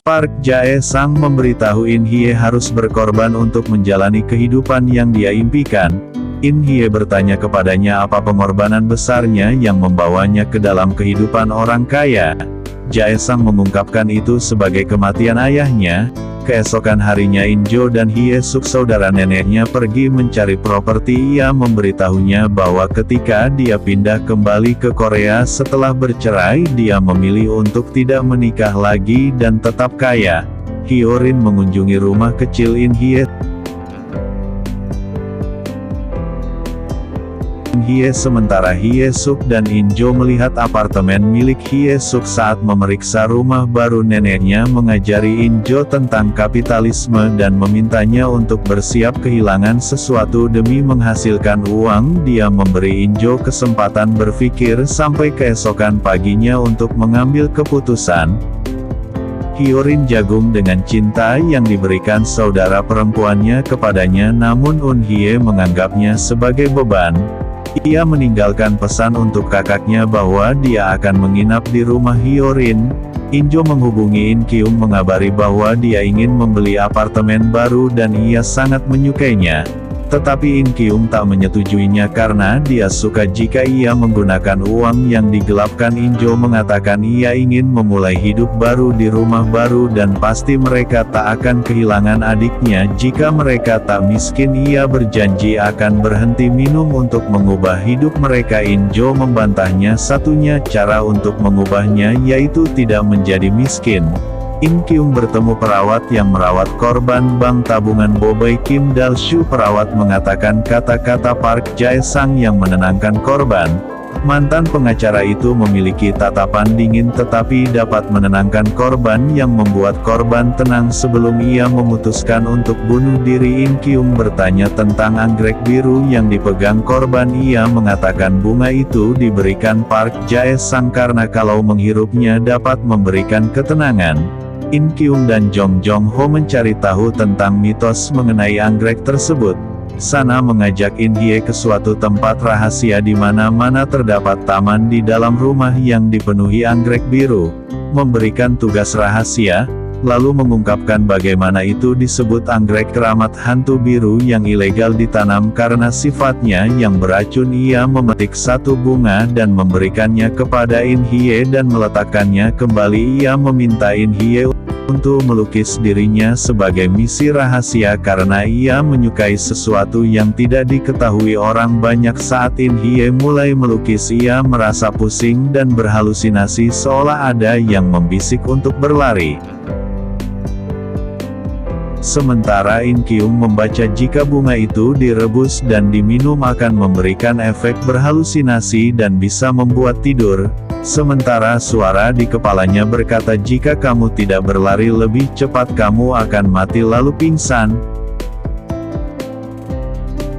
Park Jae-sang memberitahu In Hye harus berkorban untuk menjalani kehidupan yang dia impikan. In Hye bertanya kepadanya apa pengorbanan besarnya yang membawanya ke dalam kehidupan orang kaya. Jae-sang mengungkapkan itu sebagai kematian ayahnya. Keesokan harinya In Jo dan Hye Suk saudara neneknya pergi mencari properti. Ia memberitahunya bahwa ketika dia pindah kembali ke Korea setelah bercerai, dia memilih untuk tidak menikah lagi dan tetap kaya. Hyorin mengunjungi rumah kecil In Hye. Sementara Hye Suk dan In Jo melihat apartemen milik Hye Suk saat memeriksa rumah baru. Neneknya mengajari In Jo tentang kapitalisme dan memintanya untuk bersiap kehilangan sesuatu demi menghasilkan uang. Dia memberi In Jo kesempatan berpikir sampai keesokan paginya untuk mengambil keputusan. Hyorin jagung dengan cinta yang diberikan saudara perempuannya kepadanya, namun Un Hye menganggapnya sebagai beban. Ia meninggalkan pesan untuk kakaknya bahwa dia akan menginap di rumah Hyorin. In Jo menghubungi In Kyung mengabari bahwa dia ingin membeli apartemen baru dan ia sangat menyukainya. Tetapi In Kyung tak menyetujuinya karena dia suka jika ia menggunakan uang yang digelapkan. In Jo mengatakan ia ingin memulai hidup baru di rumah baru dan pasti mereka tak akan kehilangan adiknya jika mereka tak miskin. Ia berjanji akan berhenti minum untuk mengubah hidup mereka. In Jo membantahnya. Satunya cara untuk mengubahnya yaitu tidak menjadi miskin. In Kyung bertemu perawat yang merawat korban bank tabungan Bobae Kim Dal-shu. Perawat mengatakan kata-kata Park Jae-sang yang menenangkan korban. Mantan pengacara itu memiliki tatapan dingin tetapi dapat menenangkan korban yang membuat korban tenang sebelum ia memutuskan untuk bunuh diri. In Kyung bertanya tentang anggrek biru yang dipegang korban. Ia mengatakan bunga itu diberikan Park Jae-sang karena kalau menghirupnya dapat memberikan ketenangan. In Kyung dan Jong Jong Ho mencari tahu tentang mitos mengenai anggrek tersebut. Sana mengajak In Hye ke suatu tempat rahasia di mana terdapat taman di dalam rumah yang dipenuhi anggrek biru. Memberikan tugas rahasia, lalu mengungkapkan bagaimana itu disebut anggrek keramat hantu biru yang ilegal ditanam karena sifatnya yang beracun. Ia memetik satu bunga dan memberikannya kepada In Hye dan meletakkannya kembali. Ia meminta In Hye untuk melukis dirinya sebagai misi rahasia karena ia menyukai sesuatu yang tidak diketahui orang banyak. Saat In Hye mulai melukis, ia merasa pusing dan berhalusinasi seolah ada yang membisik untuk berlari. Sementara In Kyung membaca jika bunga itu direbus dan diminum akan memberikan efek berhalusinasi dan bisa membuat tidur. Sementara suara di kepalanya berkata jika kamu tidak berlari lebih cepat kamu akan mati lalu pingsan.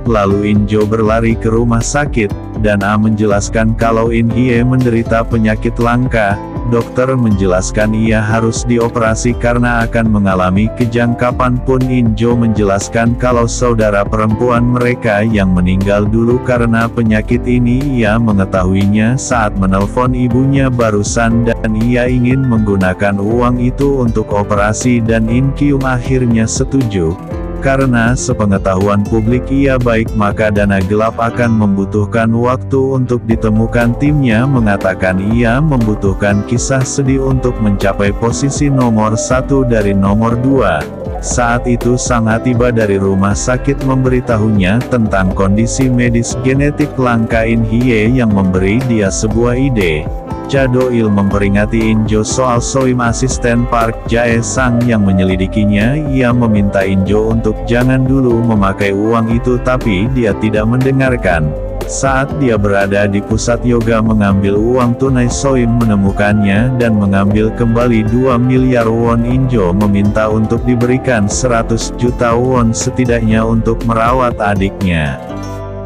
Lalu In Jo berlari ke rumah sakit, dan A menjelaskan kalau In Hye menderita penyakit langka. Dokter menjelaskan ia harus dioperasi karena akan mengalami kejang kapanpun. In Jo menjelaskan kalau saudara perempuan mereka yang meninggal dulu karena penyakit ini. Ia mengetahuinya saat menelpon ibunya barusan dan ia ingin menggunakan uang itu untuk operasi dan In Kyung akhirnya setuju. Karena sepengetahuan publik ia baik maka dana gelap akan membutuhkan waktu untuk ditemukan. Timnya mengatakan ia membutuhkan kisah sedih untuk mencapai posisi nomor 1 dari nomor 2. Saat itu sang tiba dari rumah sakit memberitahunya tentang kondisi medis genetik langka In Hye yang memberi dia sebuah ide. Cha Do-il memperingati In Jo soal Soim, asisten Park Jae-sang yang menyelidikinya. Ia meminta In Jo untuk jangan dulu memakai uang itu tapi dia tidak mendengarkan. Saat dia berada di pusat yoga mengambil uang tunai, Soim menemukannya dan mengambil kembali 2 miliar won. In Jo meminta untuk diberikan 100 juta won setidaknya untuk merawat adiknya.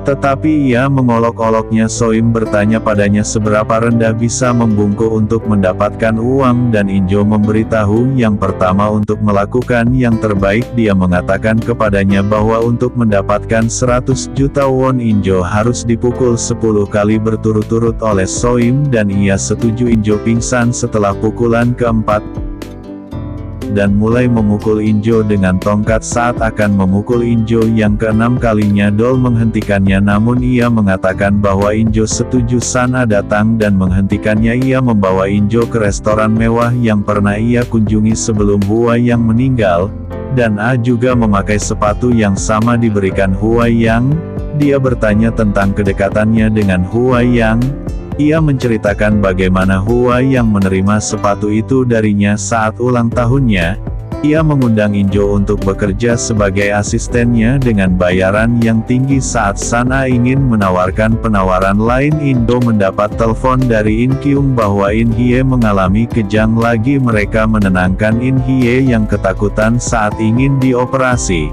Tetapi ia mengolok-oloknya. Soim bertanya padanya seberapa rendah bisa membungkuk untuk mendapatkan uang dan In Jo memberitahu yang pertama untuk melakukan yang terbaik. Dia mengatakan kepadanya bahwa untuk mendapatkan 100 juta won In Jo harus dipukul 10 kali berturut-turut oleh Soim dan ia setuju. In Jo pingsan setelah pukulan keempat. dan mulai memukul Injo dengan tongkat saat akan memukul Injo yang keenam kalinya. Doll menghentikannya, namun ia mengatakan bahwa Injo setuju. Sana datang dan menghentikannya. Ia membawa Injo ke restoran mewah yang pernah ia kunjungi sebelum Huayang meninggal, dan A juga memakai sepatu yang sama diberikan Huayang. Dia bertanya tentang kedekatannya dengan Huayang. Ia menceritakan bagaimana Huayang menerima sepatu itu darinya saat ulang tahunnya. Ia mengundang Injo untuk bekerja sebagai asistennya dengan bayaran yang tinggi. Saat Sana ingin menawarkan penawaran lain, Injo mendapat telepon dari In Kyung bahwa In Hye mengalami kejang lagi. Mereka menenangkan In Hye yang ketakutan saat ingin dioperasi.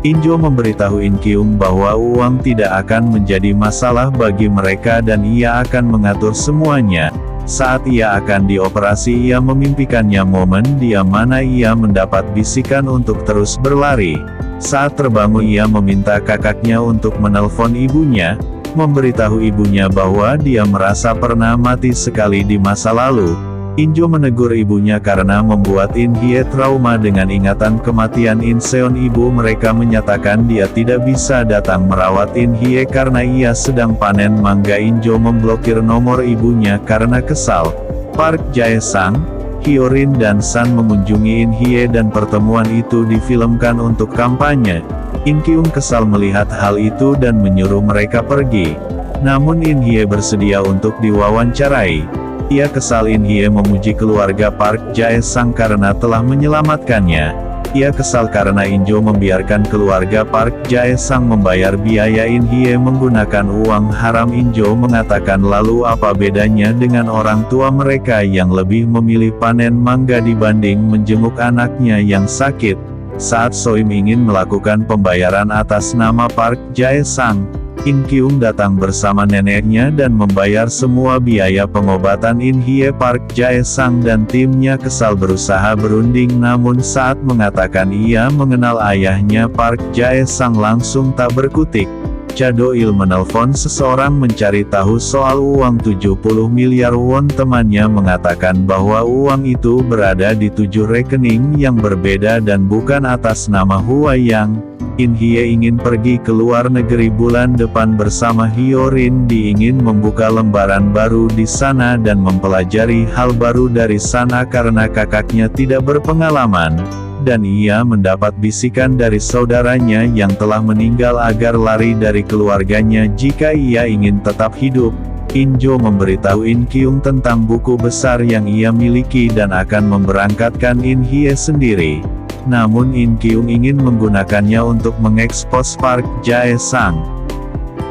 Injo memberitahu In Kyung bahwa uang tidak akan menjadi masalah bagi mereka dan ia akan mengatur semuanya. Saat ia akan dioperasi, ia memimpikannya momen di mana ia mendapat bisikan untuk terus berlari. Saat terbangun, ia meminta kakaknya untuk menelpon ibunya, memberitahu ibunya bahwa dia merasa pernah mati sekali di masa lalu. Injo menegur ibunya karena membuat In Hye trauma dengan ingatan kematian In Seon. Ibu mereka menyatakan dia tidak bisa datang merawat In Hye karena ia sedang panen mangga. Injo memblokir nomor ibunya karena kesal. Park Jae-sang, Hyorin dan San mengunjungi In Hye dan pertemuan itu difilmkan untuk kampanye. In Kyung kesal melihat hal itu dan menyuruh mereka pergi. Namun In Hye bersedia untuk diwawancarai. Ia kesal In Hye memuji keluarga Park Jae-sang karena telah menyelamatkannya. Ia kesal karena Injo membiarkan keluarga Park Jae-sang membayar biaya In Hye menggunakan uang haram. Injo mengatakan, lalu apa bedanya dengan orang tua mereka yang lebih memilih panen mangga dibanding menjenguk anaknya yang sakit? Saat Soim ingin melakukan pembayaran atas nama Park Jae-sang, In Kyung datang bersama neneknya dan membayar semua biaya pengobatan In Hye. Park Jae-sang dan timnya kesal berusaha berunding, namun saat mengatakan ia mengenal ayahnya, Park Jae-sang langsung tak berkutik. Cha Do-il menelpon seseorang mencari tahu soal uang 70 miliar won. Temannya mengatakan bahwa uang itu berada di 7 rekening yang berbeda dan bukan atas nama Huayang. In Hye ingin pergi ke luar negeri bulan depan bersama Hyorin. Dia ingin membuka lembaran baru di sana dan mempelajari hal baru dari sana karena kakaknya tidak berpengalaman. Dan ia mendapat bisikan dari saudaranya yang telah meninggal agar lari dari keluarganya jika ia ingin tetap hidup. Injo memberitahu In Kyung tentang buku besar yang ia miliki dan akan memberangkatkan In Hye sendiri. Namun In Kyung ingin menggunakannya untuk mengekspos Park Jae-sang.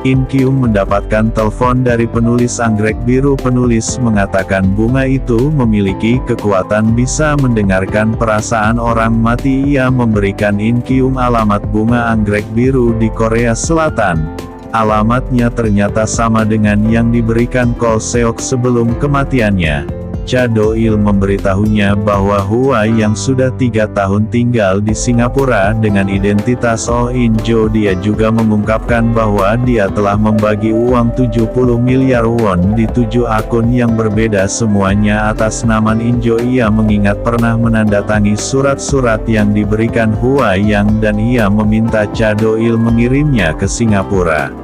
In Kyung mendapatkan telepon dari penulis Anggrek Biru. Penulis mengatakan bunga itu memiliki kekuatan bisa mendengarkan perasaan orang mati. Ia memberikan In Kyung alamat bunga Anggrek Biru di Korea Selatan. Alamatnya ternyata sama dengan yang diberikan Ko Seok sebelum kematiannya. Cha Do-il memberitahunya bahwa Huayang sudah 3 tahun tinggal di Singapura dengan identitas Oh In-jo. Dia juga mengungkapkan bahwa dia telah membagi uang 70 miliar won di 7 akun yang berbeda, semuanya atas nama In-jo. Ia mengingat pernah menandatangani surat-surat yang diberikan Huayang dan ia meminta Cha Do-il mengirimnya ke Singapura.